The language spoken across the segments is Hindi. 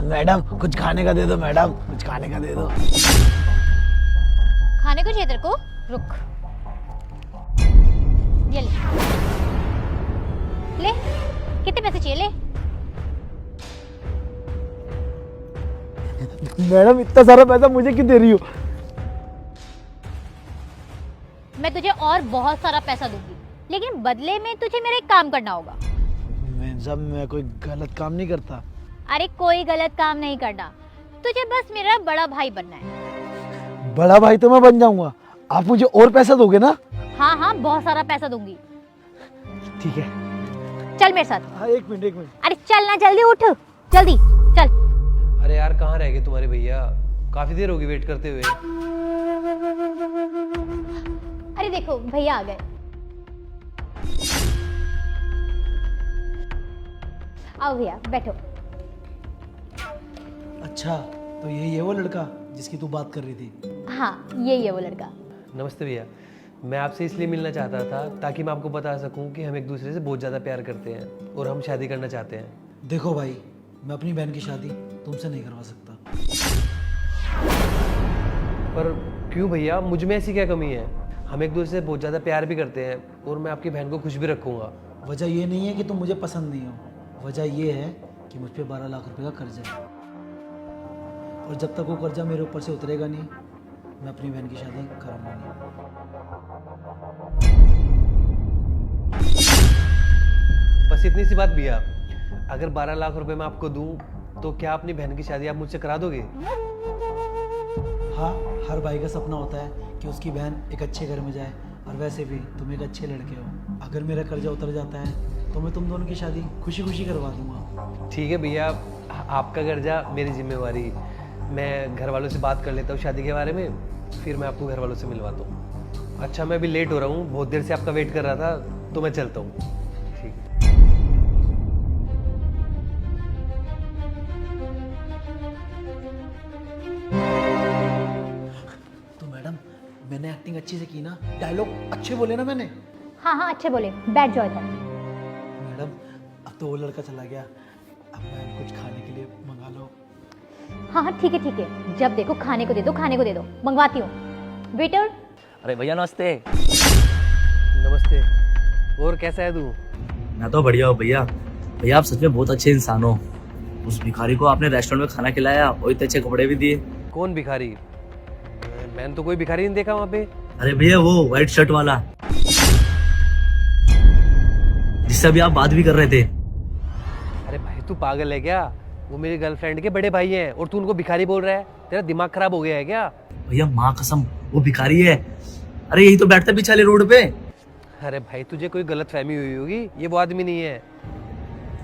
मैडम कुछ खाने का दे दो, मैडम कुछ खाने का दे दो। खाने को चाहिए तेरे को? रुक, ये ले। ले, कितने पैसे चाहिए? ले। मैडम इतना सारा पैसा मुझे क्यों दे रही हो? मैं तुझे और बहुत सारा पैसा दूंगी, लेकिन बदले में तुझे मेरा एक काम करना होगा। मैं कोई गलत काम नहीं करता। अरे कोई गलत काम नहीं करना, तुझे बस मेरा बड़ा भाई बनना है। बड़ा भाई तो मैं बन जाऊंगा, आप मुझे और पैसा दोगे ना? हाँ हाँ, बहुत सारा पैसा दूंगी। ठीक है, चल मेरे साथ। हाँ एक मिनट। अरे चल ना, जल्दी उठ, जल्दी चल। अरे यार कहाँ रह गए तुम्हारे भैया? काफी देर होगी वेट करते हुए। अरे देखो भैया आ गए। आओ भैया बैठो। अच्छा, तो यही है वो लड़का जिसकी तू बात कर रही थी? हाँ यही है वो लड़का। नमस्ते भैया, मैं आपसे इसलिए मिलना चाहता था ताकि मैं आपको बता सकूं कि हम एक दूसरे से बहुत ज़्यादा प्यार करते हैं और हम शादी करना चाहते हैं। देखो भाई, मैं अपनी बहन की शादी तुमसे नहीं करवा सकता। पर क्यों भैया, मुझ में ऐसी क्या कमी है? हम एक दूसरे से बहुत ज़्यादा प्यार भी करते हैं और मैं आपकी बहन को खुश भी रखूँगा। वजह ये नहीं है कि तुम मुझे पसंद नहीं हो, वजह ये है कि मुझ पे 12 लाख रुपए का कर्जा है, और जब तक वो कर्जा मेरे ऊपर से उतरेगा नहीं, मैं अपनी बहन की शादी करूँगा नहीं। बस इतनी सी बात भैया, अगर 12 लाख रुपए मैं आपको दूं तो क्या अपनी बहन की शादी आप मुझसे करा दोगे? हाँ, हर भाई का सपना होता है कि उसकी बहन एक अच्छे घर में जाए, और वैसे भी तुम एक अच्छे लड़के हो। अगर मेरा कर्जा उतर जाता है तो मैं तुम दोनों की शादी खुशी खुशी करवा दूंगा। ठीक है भैया, आपका कर्जा मेरी जिम्मेवारी। मैं घर वालों से बात कर लेता हूँ शादी के बारे में, फिर मैं आपको घर वालों से मिलवाता हूँ। अच्छा, मैं अभी लेट हो रहा हूँ, बहुत देर से आपका वेट कर रहा था, तो मैं चलता हूँ। ठीक है। तो मैडम, मैंने एक्टिंग अच्छी से की ना? डायलॉग अच्छे बोले ना मैंने? हाँ हाँ अच्छे बोले, बैठ जाओ इधर। मैडम, अब तो वो लड़का चला गया, अब मैम कुछ खाने के लिए मंगा लो। हाँ हाँ ठीक है, जब देखो खाने को दे दो, खाने को दे दो, मंगवाती हूँ। वेटर। अरे भैया नमस्ते। नमस्ते। और कैसा है तू? मैं तो बढ़िया हूँ भैया। भैया आप सच में बहुत अच्छे इंसान हो। उस भिखारी को आपने रेस्टोरेंट में खाना खिलाया और इतने अच्छे कपड़े भी दिए। कौन भिखारी? मैंने तो कोई भिखारी नहीं देखा वहाँ पे। अरे भैया वो व्हाइट शर्ट वाला जिससे अभी आप बात भी कर रहे थे। अरे भाई तू पागल है क्या? वो मेरी गर्लफ्रेंड के बड़े भाई हैं और तू उनको भिखारी बोल रहा है? तेरा दिमाग खराब हो गया है क्या? भैया माँ कसम वो भिखारी है। अरे यही तो बैठता पीछे वाले रोड पे। अरे भाई तुझे कोई गलत फहमी हुई होगी, ये वो आदमी नहीं है।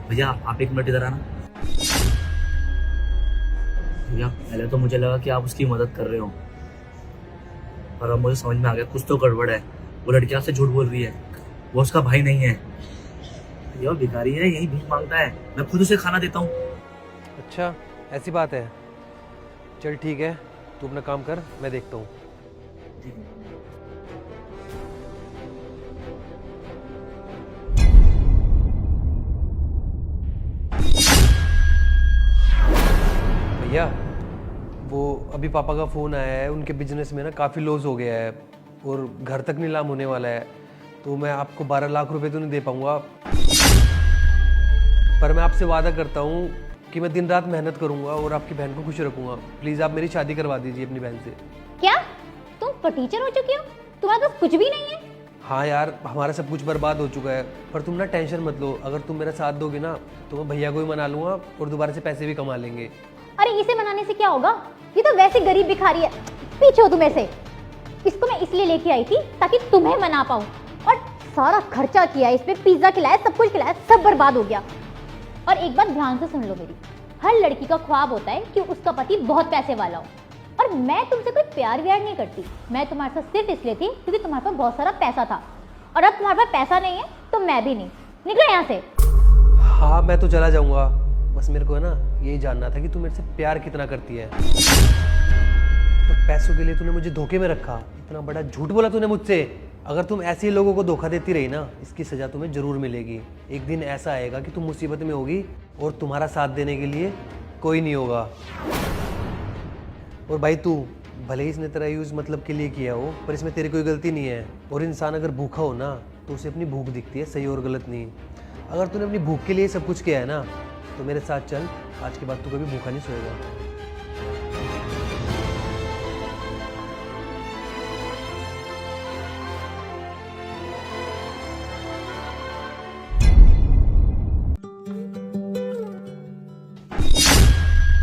भैया आप एक मिनट इधर आना। भैया पहले तो मुझे लगा कि आप उसकी मदद कर रहे हो, पर अब मुझे समझ में आ गया कुछ तो गड़बड़ है। वो लड़की आपसे झूठ बोल रही है, वो उसका भाई नहीं है। भैया भिखारी है, यही भीख मांगता है, मैं खुद उसे खाना देता हूँ। अच्छा ऐसी बात है, चल ठीक है, तू अपना काम कर, मैं देखता हूँ। भैया वो अभी पापा का फ़ोन आया है, उनके बिजनेस में ना काफ़ी लॉस हो गया है और घर तक नीलाम होने वाला है, तो मैं आपको 12 लाख रुपए तो नहीं दे पाऊंगा, पर मैं आपसे वादा करता हूँ कि मैं दिन रात मेहनत करूंगा और आपकी बहन को खुश रखूंगा। प्लीज़ आप मेरी शादी करवा दीजिए अपनी बहन से। क्या तुम फटीचर हो चुके हो? तुम्हारे पास कुछ भी नहीं है? हाँ यार, हमारा सब कुछ बर्बाद हो चुका है, पर तुम ना टेंशन मत लो, अगर तुम मेरा साथ दोगे ना तो मैं भैया को भी मना लूंगा और दोबारा से पैसे भी कमा लेंगे। अरे इसे मनाने से क्या होगा? ये तो वैसे गरीब भिखारी है। पीछे हो तुम ऐसे। इसको मैं इसलिए लेके आई थी ताकि तुम्हें मना पाऊं, और सारा खर्चा किया, इस पे पिज्जा खिलाया, सब कुछ खिलाया, सब बर्बाद हो गया। और एक बात ध्यान से सुन लो मेरी, हर लड़की का ख्वाब होता है कि उसका पति बहुत पैसे वाला हो, और मैं तुमसे कोई प्यार व्यार नहीं करती। मैं तुम्हारे साथ सिर्फ इसलिए थी क्योंकि तुम्हारे पास बहुत सारा पैसा था, और अब तुम्हारे पास पैसा नहीं है तो मैं भी नहीं। निकलो यहाँ से। हाँ मैं तो चला जाऊंगा, बस मेरे को है ना यही जानना था कि तू मेरे से प्यार कितना करती है। तो पैसों के लिए तूने मुझे धोखे में रखा, इतना बड़ा झूठ बोला तूने मुझसे। अगर तुम ऐसे ही लोगों को धोखा देती रही ना, इसकी सजा तुम्हें जरूर मिलेगी। एक दिन ऐसा आएगा कि तुम मुसीबत में होगी और तुम्हारा साथ देने के लिए कोई नहीं होगा। और भाई तू भले ही इसने तेरा यूज़ मतलब के लिए किया हो, पर इसमें तेरी कोई गलती नहीं है। और इंसान अगर भूखा हो ना तो उसे अपनी भूख दिखती है, सही और गलत नहीं। अगर तूने अपनी भूख के लिए सब कुछ किया है ना, तो मेरे साथ चल, आज के बाद तू कभी भूखा नहीं सोएगा।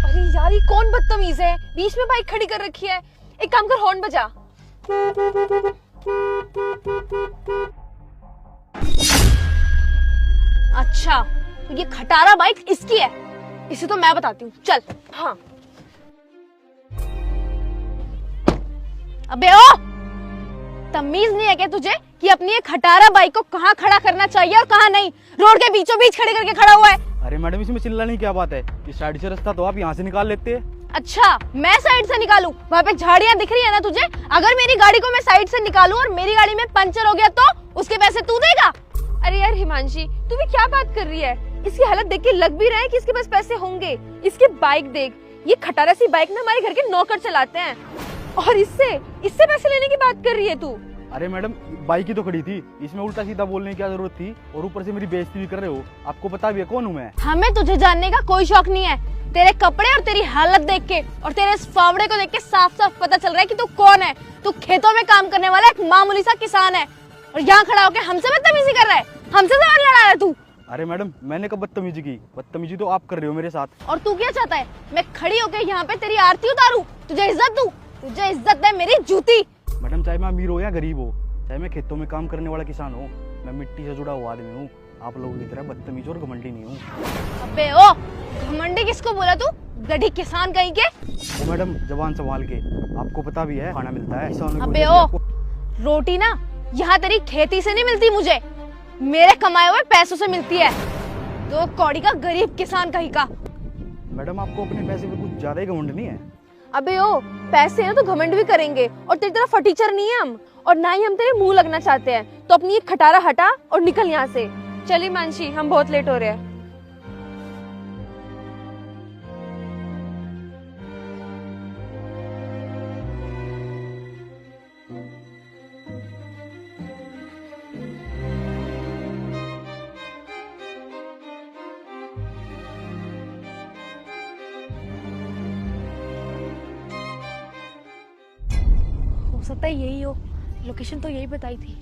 अरे यार ये कौन बदतमीज है, बीच में बाइक खड़ी कर रखी है। एक काम कर, हॉर्न बजा। अच्छा तो ये खटारा बाइक इसकी है, इसे तो मैं बताती हूँ, चल। हाँ अबे ओ, तमीज नहीं है क्या तुझे कि अपनी ये खटारा बाइक को कहाँ खड़ा करना चाहिए और कहाँ नहीं? रोड के बीचों बीच खड़े करके खड़ा हुआ है। अरे मैडम इसमें चिल्लाने की क्या बात है? इस साइड से रास्ता तो आप यहाँ से निकाल लेते हैं। अच्छा मैं साइड से निकालूं? वहाँ पे झाड़ियाँ दिख रही है ना तुझे? अगर मेरी गाड़ी को मैं साइड से निकालूं और मेरी गाड़ी में पंचर हो गया तो उसके पैसे तू देगा? अरे यार हिमांशी, तू भी क्या बात कर रही है? इसकी हालत देख के लग भी रहा है कि इसके पास पैसे होंगे। इसकी बाइक देख, ये खटारा सी बाइक ना हमारे घर के नौकर चलाते हैं, और इससे पैसे लेने की बात कर रही है तू? अरे मैडम बाइक ही तो खड़ी थी, इसमें उल्टा सीधा बोलने की क्या जरूरत थी? और ऊपर से मेरी बेइज्जती भी कर रहे हो। आपको पता भी है कौन हूँ मैं? हमें तुझे जानने का कोई शौक नहीं है। तेरे कपड़े और तेरी हालत देख के और तेरे इस फावड़े को देख के साफ साफ पता चल रहा है कि तू कौन है। तू खेतों में काम करने वाला एक मामूली सा किसान है, और यहाँ खड़ा होकर हमसे बदतमीजी कर रहा है, हमसे सवाल लड़ा रहा है तू। अरे मैडम मैंने कब बदतमीजी की? बदतमीजी तो आप कर रहे हो मेरे साथ। और तू क्या चाहता है? मैं खड़ी होकर यहाँ पे तेरी आरती उतारूं? तुझे इज्जत दूं? तुझे इज्जत है मेरी जूती। मैडम चाहे मैं अमीर हो या गरीब हो, चाहे मैं खेतों में काम करने वाला किसान हूँ, मैं मिट्टी से जुड़ा हुआ आदमी हूँ। आप लोगों की तरह बदतमीज और घमंडी नहीं हूँ। अबे ओ, घमंडी किसको बोला तू? गधी किसान कहीं के। ओ मैडम जबान संभाल के, आपको पता भी है खाना मिलता है किसानों को। अबे ओ, रोटी ना यहाँ तेरी खेती से नहीं मिलती मुझे, मेरे कमाए हुए पैसों से मिलती है। तो कौड़ी का गरीब किसान कहीं का। मैडम आपको अपने पैसे पे कुछ ज्यादा ही घमंड नहीं है? अबे ओ, पैसे हैं तो घमंड भी करेंगे, और तेरी तरह फटीचर नहीं है हम, और ना ही हम तेरे मुंह लगना चाहते हैं। तो अपनी ये खटारा हटा और निकल यहाँ से। चलिए मानसी, हम बहुत लेट हो रहे हैं। हो सकता है यही हो, लोकेशन तो यही बताई थी।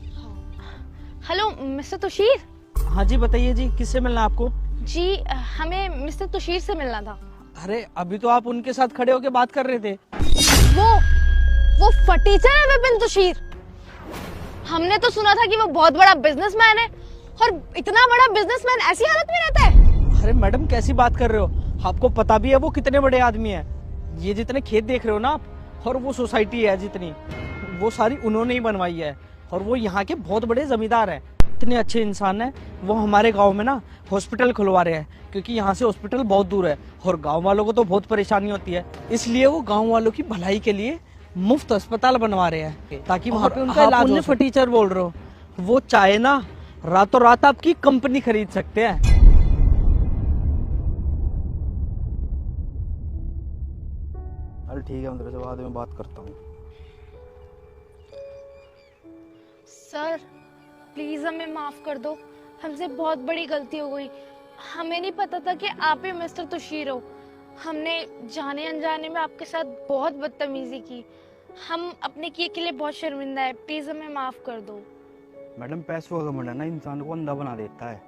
Hello mister Tushir. हाँ जी बताइए जी, किससे मिलना है आपको? जी हमें मिस्टर तुषीर से मिलना था। अरे अभी तो आप उनके साथ खड़े होकर बात कर रहे थे। वो फटीचर है विपिन तुषीर। हमने तो सुना था कि वो बहुत बड़ा बिजनेसमैन है, और इतना बड़ा बिजनेसमैन ऐसी हालत में रहता है? अरे मैडम कैसी बात कर रहे हो? आपको पता भी है वो कितने बड़े आदमी हैं। ये जितने खेत देख रहे हो ना आप, और वो सोसाइटी है जितनी, वो सारी उन्होंने ही बनवाई है, और वो यहाँ के बहुत बड़े जमींदार हैं। इतने अच्छे इंसान हैं, वो हमारे गांव में ना हॉस्पिटल खुलवा रहे हैं, क्योंकि यहाँ से हॉस्पिटल बहुत दूर है और गांव वालों को तो बहुत परेशानी होती है। इसलिए वो गांव वालों की भलाई के लिए मुफ्त अस्पताल बनवा रहे हैं, ताकि वहाँ पे उनका इलाज हो। फटीचर बोल रहे हो, वो चाहे ना रातों रात आपकी कंपनी खरीद सकते हैं। अरे ठीक है, मैं तेरे से बाद में बात करता हूँ। सर प्लीज हमें माफ कर दो, हमसे बहुत बड़ी गलती हो गई। हमें नहीं पता था कि आप ही मिस्टर तुषीर हो। हमने जाने अनजाने में आपके साथ बहुत बदतमीजी की। हम अपने किए के लिए बहुत शर्मिंदा है, प्लीज हमें माफ कर दो। मैडम पैसों का घमंड है ना इंसान को अंधा बना देता है।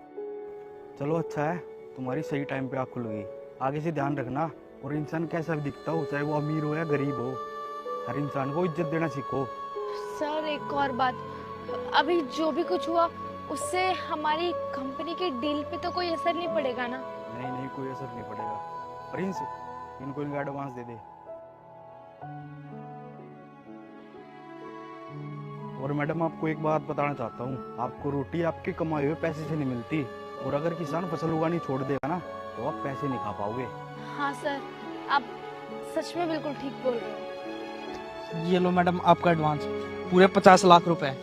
चलो अच्छा है, तुम्हारी सही टाइम पे आँख खुल गई। आगे से ध्यान रखना, और इंसान कैसा भी दिखता हो, चाहे वो अमीर हो या गरीब हो, हर इंसान को इज्जत देना सीखो। सर एक और बात, अभी जो भी कुछ हुआ उससे हमारी कंपनी के डील पे तो कोई असर नहीं पड़ेगा ना? नहीं नहीं, कोई असर नहीं पड़ेगा। प्रिंस इनको इनका एडवांस दे दे। और मैडम आपको एक बात बताना चाहता हूँ, आपको रोटी आपके कमाए हुए पैसे से नहीं मिलती, और अगर किसान फसल उगानी छोड़ देगा ना तो आप पैसे नहीं खा पाओगे। हाँ सर, आप सच में बिल्कुल ठीक बोल रहे हो। ये लो मैडम आपका एडवांस, पूरे 50 लाख रुपए।